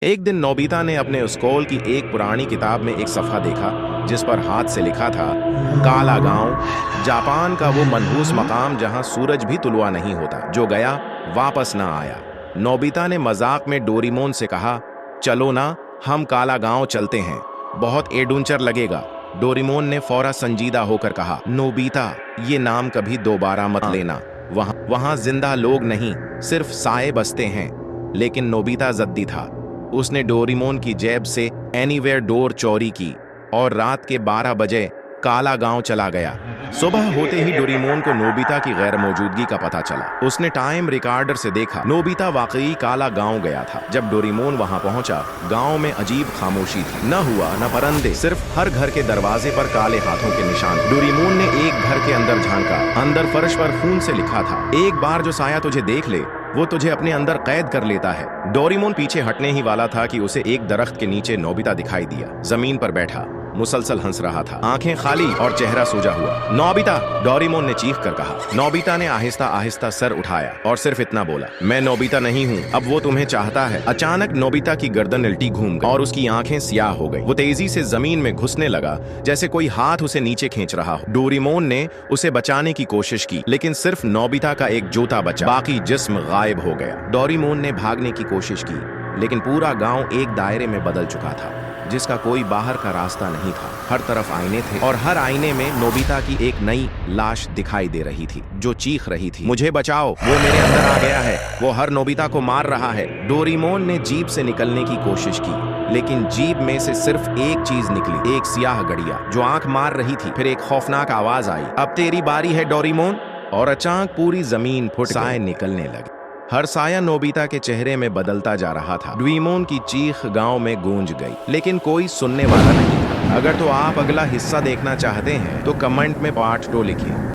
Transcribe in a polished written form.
एक दिन नोबिता ने अपने स्कूल की एक पुरानी किताब में एक सफ़ा देखा जिस पर हाथ से लिखा था, काला गांव, जापान का वो मनहूस मकाम जहां सूरज भी तुलवा नहीं होता, जो गया वापस ना आया। नोबिता ने मजाक में डोरेमोन से कहा, चलो ना, हम काला गांव चलते हैं, बहुत एडवेंचर लगेगा। डोरेमोन ने फौरा संजीदा होकर कहा, नोबिता, ये नाम कभी दोबारा मत लेना। वहां जिंदा लोग नहीं, सिर्फ साए बसते हैं। लेकिन नोबिता जद्दी था। उसने डोरेमोन की जेब से एनीवेयर डोर चोरी की और रात के 12 बजे काला गांव चला गया। सुबह होते ही डोरेमोन को नोबिता की गैर मौजूदगी का पता चला। उसने टाइम रिकॉर्डर से देखा, नोबिता वाकई काला गांव गया था। जब डोरेमोन वहां पहुंचा, गांव में अजीब खामोशी थी। न हुआ न परिंदे, सिर्फ हर घर के दरवाजे पर काले हाथों के निशान। डोरेमोन ने एक घर के अंदर झांका। अंदर फर्श पर खून से लिखा था, एक बार जो साया तुझे देख ले वो तुझे अपने अंदर कैद कर लेता है। डोरेमोन पीछे हटने ही वाला था कि उसे एक दरख्त के नीचे नोबिता दिखाई दिया। जमीन पर बैठा, मुसलसल हंस रहा था, आंखें खाली और चेहरा सूजा हुआ। नोबिता, डोरेमोन ने चीख कर कहा। नोबिता ने आहिस्ता आहिस्ता सर उठाया और सिर्फ इतना बोला, मैं नोबिता नहीं हूँ, अब वो तुम्हें चाहता है। अचानक नोबिता की गर्दन उल्टी घूम गई और उसकी आंखें स्याह हो गई। वो तेजी से जमीन में घुसने लगा, जैसे कोई हाथ उसे नीचे खींच रहा हो। डोरेमोन ने उसे बचाने की कोशिश की, लेकिन सिर्फ नोबिता का एक जूता बचा, बाकी जिस्म गायब हो गया। डोरेमोन ने भागने की कोशिश की, लेकिन पूरा गांव एक दायरे में बदल चुका था, जिसका कोई बाहर का रास्ता नहीं था। हर तरफ आईने थे और हर आईने में नोबिता की एक नई लाश दिखाई दे रही थी, जो चीख रही थी, मुझे बचाओ, वो मेरे अंदर आ गया है, वो हर नोबिता को मार रहा है। डोरेमोन ने जीप से निकलने की कोशिश की, लेकिन जीप में से सिर्फ एक चीज निकली, एक सियाह गड़िया जो आंख मार रही थी। फिर एक खौफनाक आवाज आई, अब तेरी बारी है डोरेमोन। और अचानक पूरी जमीन फुट गई, साए निकलने लगे। हर साया नोबिता के चेहरे में बदलता जा रहा था। डोरेमोन की चीख गांव में गूंज गई, लेकिन कोई सुनने वाला नहीं था। अगर तो आप अगला हिस्सा देखना चाहते हैं तो कमेंट में पार्ट 2 लिखिए।